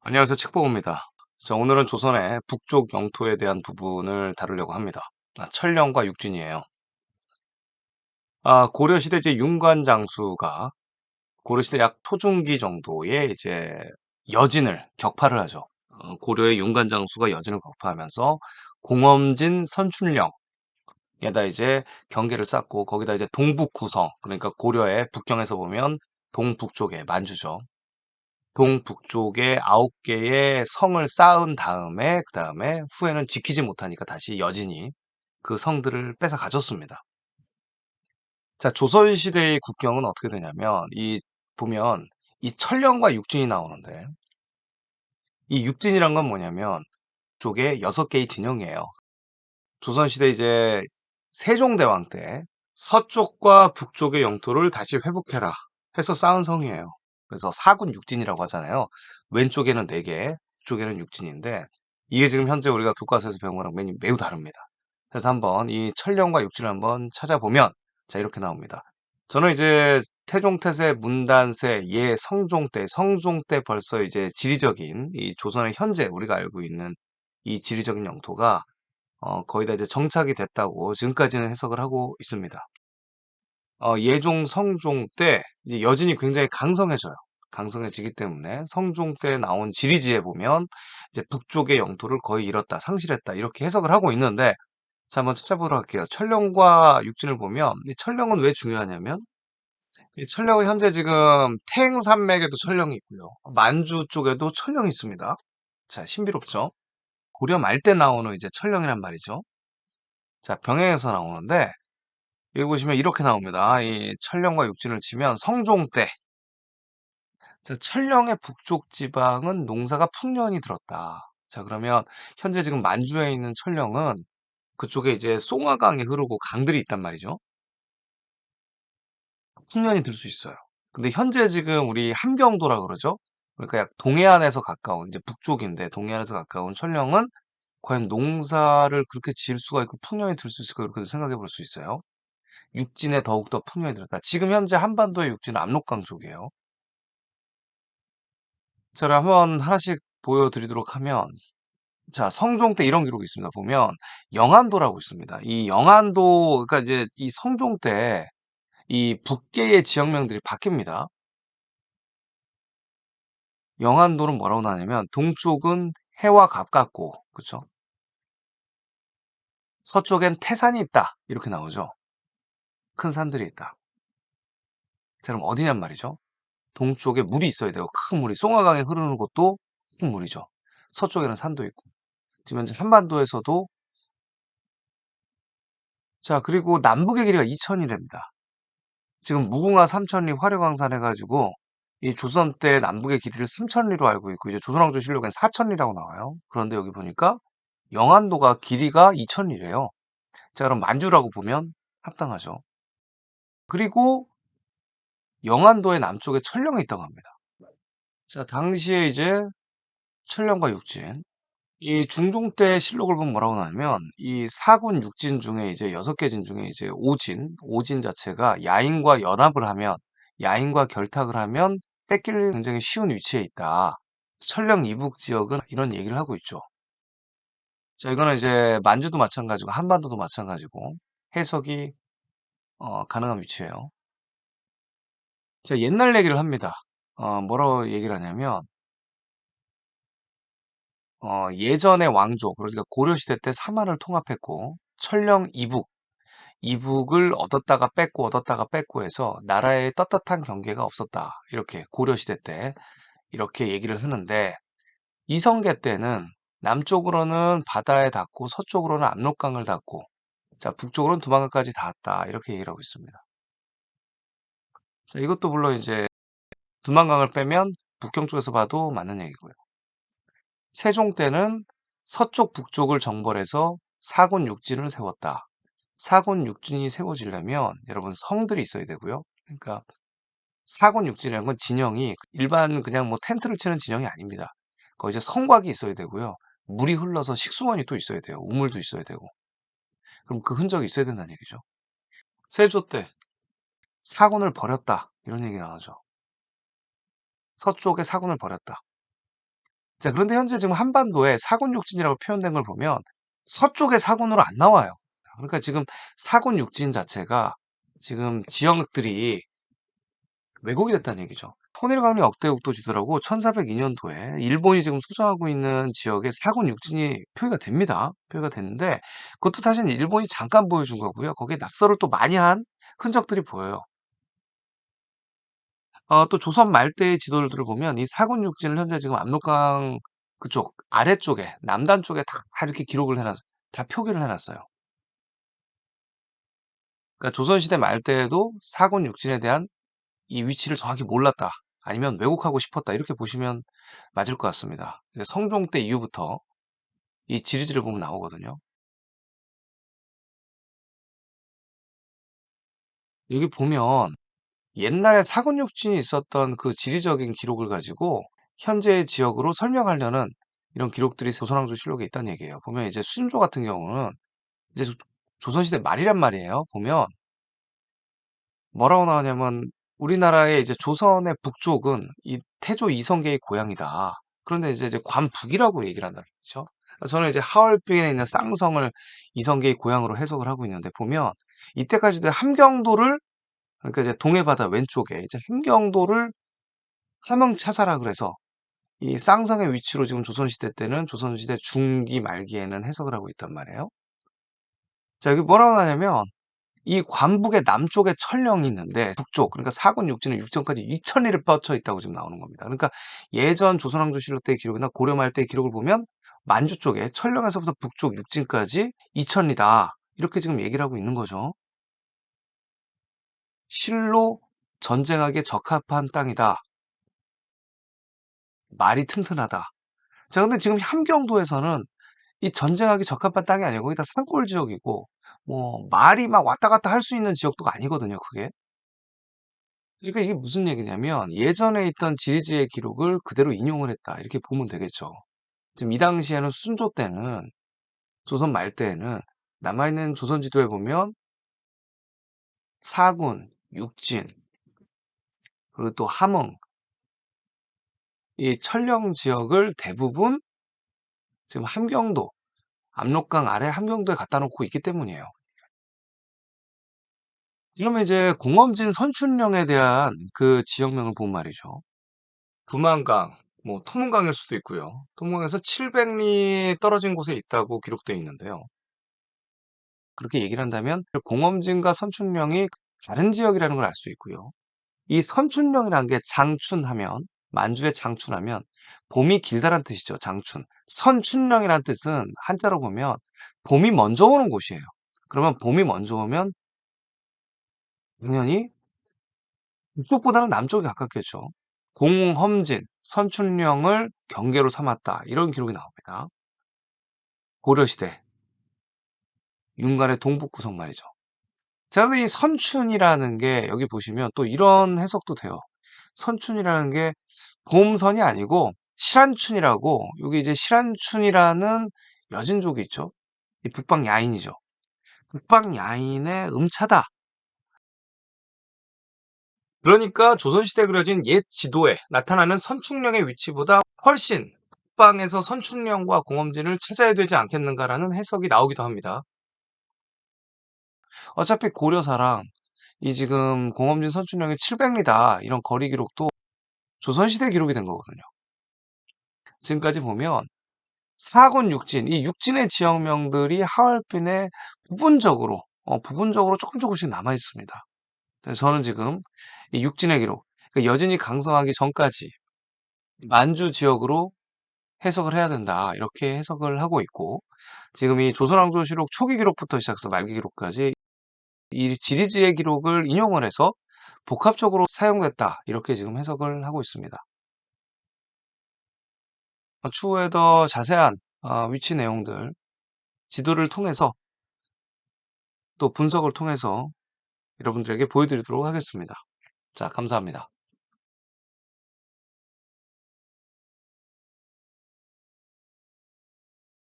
안녕하세요. 책보입니다. 자, 오늘은 조선의 북쪽 영토에 대한 부분을 다루려고 합니다. 천령과 육진이에요. 고려시대 이제 윤관장수가 고려시대 약 초중기 정도에 이제 여진을 격파를 하죠. 고려의 윤관장수가 여진을 격파하면서 공엄진 선춘령에다 이제 경계를 쌓고 거기다 이제 동북구성, 그러니까 고려의 북경에서 보면 동북쪽에 만주죠. 동북쪽에 9개의 성을 쌓은 다음에 그다음에 후에는 지키지 못하니까 다시 여진이 그 성들을 뺏어 가졌습니다. 자, 조선시대의 국경은 어떻게 되냐면 보면 이 천령과 육진이 나오는데 이 육진이란 건 뭐냐면 쪽에 6개의 진영이에요. 조선시대 이제 세종대왕 때 서쪽과 북쪽의 영토를 다시 회복해라 해서 쌓은 성이에요. 그래서 사군 육진이라고 하잖아요. 왼쪽에는 4개, 북쪽에는 육진인데 이게 지금 현재 우리가 교과서에서 배운 거랑 매우 다릅니다. 그래서 한번 이 천령과 육진을 한번 찾아보면 자 이렇게 나옵니다. 저는 이제 태종태세, 문단세, 성종 때 벌써 이제 지리적인 이 조선의 현재 우리가 알고 있는 이 지리적인 영토가 거의 다 이제 정착이 됐다고 지금까지는 해석을 하고 있습니다. 예종, 성종 때 이제 여진이 굉장히 강성해져요. 강성해지기 때문에 성종 때 나온 지리지에 보면 이제 북쪽의 영토를 거의 잃었다, 상실했다 이렇게 해석을 하고 있는데 자 한번 찾아보도록 할게요. 천령과 육진을 보면 이 천령은 왜 중요하냐면 이 천령은 현재 지금 태행산맥에도 천령이 있고요. 만주 쪽에도 천령이 있습니다. 자 신비롭죠? 고려 말 때 나오는 이제 천령이란 말이죠. 자 병행해서 나오는데 여기 보시면 이렇게 나옵니다. 이 천령과 육진을 치면 성종 때 자, 천령의 북쪽 지방은 농사가 풍년이 들었다. 자, 그러면 현재 지금 만주에 있는 천령은 그쪽에 이제 송화강이 흐르고 강들이 있단 말이죠. 풍년이 들 수 있어요. 근데 현재 지금 우리 함경도라 그러죠. 그러니까 약 동해안에서 가까운 이제 북쪽인데 동해안에서 가까운 천령은 과연 농사를 그렇게 지을 수가 있고 풍년이 들 수 있을까 이렇게 생각해 볼 수 있어요. 육진에 더욱더 풍년이 들었다. 지금 현재 한반도의 육지는 압록강 쪽이에요. 자, 그럼 한번 하나씩 보여드리도록 하면, 자, 성종 때 이런 기록이 있습니다. 보면, 영안도라고 있습니다. 이 영안도, 그러니까 이제 이 성종 때 이 북계의 지역명들이 바뀝니다. 영안도는 뭐라고 나냐면, 동쪽은 해와 가깝고, 그쵸? 서쪽엔 태산이 있다. 이렇게 나오죠. 큰 산들이 있다. 자, 그럼 어디냔 말이죠? 동쪽에 물이 있어야 돼요. 큰 물이. 송화강에 흐르는 곳도 큰 물이죠. 서쪽에는 산도 있고. 지금 현재 한반도에서도 자, 그리고 남북의 길이가 2000이랍니다. 지금 무궁화 삼천리 화려광산 해가지고 이 조선 때 남북의 길이를 3000리로 알고 있고 이제 조선왕조 실록엔 4000리라고 나와요. 그런데 여기 보니까 영안도가 길이가 2000리래요. 자, 그럼 만주라고 보면 합당하죠. 그리고 영안도의 남쪽에 천령이 있다고 합니다. 자, 당시에 이제 천령과 육진 이 중종 때 실록을 보면 뭐라고 나냐면 이 사군 육진 중에 이제 6개 진 중에 이제 오진 자체가 야인과 연합을 하면 야인과 결탁을 하면 뺏길 굉장히 쉬운 위치에 있다. 천령 이북 지역은 이런 얘기를 하고 있죠. 자, 이거는 이제 만주도 마찬가지고 한반도도 마찬가지고 해석이 가능한 위치예요. 자, 옛날 얘기를 합니다. 뭐라고 얘기를 하냐면 예전의 왕조 그러니까 고려시대 때 사만을 통합했고 천령 이북을 얻었다가 뺐고 해서 나라의 떳떳한 경계가 없었다. 이렇게 고려시대 때 이렇게 얘기를 하는데 이성계 때는 남쪽으로는 바다에 닿고 서쪽으로는 압록강을 닿고 자, 북쪽으로는 두만강까지 닿았다. 이렇게 얘기를 하고 있습니다. 자, 이것도 물론 이제 두만강을 빼면 북경 쪽에서 봐도 맞는 얘기고요. 세종 때는 서쪽 북쪽을 정벌해서 사군 육진을 세웠다. 사군 육진이 세워지려면 여러분 성들이 있어야 되고요. 그러니까 사군 육진이라는 건 진영이 일반 그냥 뭐 텐트를 치는 진영이 아닙니다. 거기 이제 성곽이 있어야 되고요. 물이 흘러서 식수원이 또 있어야 돼요. 우물도 있어야 되고. 그럼 그 흔적이 있어야 된다는 얘기죠. 세조 때 사군을 버렸다. 이런 얘기 나오죠. 서쪽에 사군을 버렸다. 자, 그런데 현재 지금 한반도에 사군 육진이라고 표현된 걸 보면 서쪽의 사군으로 안 나와요. 그러니까 지금 사군 육진 자체가 지금 지역들이 왜곡이 됐다는 얘기죠. 통일관리 억대국도 지도라고 1402년도에 일본이 지금 수정하고 있는 지역에 사군 육진이 표기가 됩니다. 표기가 됐는데 그것도 사실 일본이 잠깐 보여준 거고요. 거기에 낙서를 또 많이 한 흔적들이 보여요. 또 조선 말대의 지도들을 보면 이 사군 육진을 현재 지금 압록강 그쪽 아래쪽에 남단 쪽에 다 이렇게 기록을 해놨, 다 표기를 해놨어요. 그러니까 조선시대 말대에도 사군 육진에 대한 이 위치를 정확히 몰랐다. 아니면 왜곡하고 싶었다. 이렇게 보시면 맞을 것 같습니다. 이제 성종 때 이후부터 이 지리지를 보면 나오거든요. 여기 보면 옛날에 사군육진이 있었던 그 지리적인 기록을 가지고 현재의 지역으로 설명하려는 이런 기록들이 조선왕조실록에 있다는 얘기예요. 보면 이제 순조 같은 경우는 이제 조선시대 말이란 말이에요. 보면 뭐라고 나오냐면 우리나라의 이제 조선의 북쪽은 이 태조 이성계의 고향이다. 그런데 이제 관북이라고 얘기를 한다는 거죠. 저는 이제 하얼빈에 있는 쌍성을 이성계의 고향으로 해석을 하고 있는데 보면 이때까지도 함경도를 그러니까 이제 동해바다 왼쪽에 이제 함경도를 함흥차사라 그래서 이 쌍성의 위치로 지금 조선시대 때는 조선시대 중기 말기에는 해석을 하고 있단 말이에요. 자, 여기 뭐라고 하냐면 이 관북의 남쪽에 천령이 있는데 북쪽 그러니까 사군 육지는 육정까지 2000리를 뻗쳐 있다고 지금 나오는 겁니다. 그러니까 예전 조선왕조실록 때 기록이나 고려말 때 기록을 보면 만주 쪽에 천령에서부터 북쪽 육진까지 2000리다. 이렇게 지금 얘기를 하고 있는 거죠. 실로 전쟁하기에 적합한 땅이다. 말이 튼튼하다. 자, 근데 지금 함경도에서는 이 전쟁하기 적합한 땅이 아니고 거의 다 산골 지역이고 뭐 말이 막 왔다 갔다 할 수 있는 지역도가 아니거든요, 그게. 그러니까 이게 무슨 얘기냐면 예전에 있던 지리지의 기록을 그대로 인용을 했다. 이렇게 보면 되겠죠. 지금 이 당시에는 순조 때는 조선 말 때에는 남아있는 조선 지도에 보면 사군, 육진, 그리고 또 함흥, 이 천령 지역을 대부분 지금 함경도, 압록강 아래 함경도에 갖다 놓고 있기 때문이에요. 그러면 이제 공엄진 선춘령에 대한 그 지역명을 본 말이죠. 두만강, 뭐 토문강일 수도 있고요. 토문강에서 700리 떨어진 곳에 있다고 기록되어 있는데요. 그렇게 얘기를 한다면 공엄진과 선춘령이 다른 지역이라는 걸 알 수 있고요. 이 선춘령이라는 게 장춘하면 만주의 장춘하면 봄이 길다란 뜻이죠. 장춘. 선춘령이라는 뜻은 한자로 보면 봄이 먼저 오는 곳이에요. 그러면 봄이 먼저 오면 당연히 북쪽보다는 남쪽이 가깝겠죠. 공험진, 선춘령을 경계로 삼았다. 이런 기록이 나옵니다. 고려시대 윤관의 동북 구성 말이죠. 자, 근데 이 선춘이라는 게 여기 보시면 또 이런 해석도 돼요. 선춘이라는 게 봄선이 아니고 실한춘이라고 여기 이제 실한춘이라는 여진족이 있죠. 이 북방 야인이죠. 북방 야인의 음차다. 그러니까 조선시대에 그려진 옛 지도에 나타나는 선충령의 위치보다 훨씬 북방에서 선충령과 공엄진을 찾아야 되지 않겠는가라는 해석이 나오기도 합니다. 어차피 고려사랑 이 지금 공엄진 선충령이 700리다 이런 거리 기록도 조선시대 기록이 된 거거든요. 지금까지 보면 사군 육진, 이 육진의 지역명들이 하얼빈에 부분적으로 조금 조금씩 남아 있습니다. 그래서 저는 지금 이 육진의 기록, 그러니까 여진이 강성하기 전까지 만주 지역으로 해석을 해야 된다. 이렇게 해석을 하고 있고, 지금 이 조선왕조실록 초기 기록부터 시작해서 말기 기록까지 이 지리지의 기록을 인용을 해서 복합적으로 사용됐다. 이렇게 지금 해석을 하고 있습니다. 추후에 더 자세한 위치 내용들, 지도를 통해서 또 분석을 통해서 여러분들에게 보여드리도록 하겠습니다. 자, 감사합니다.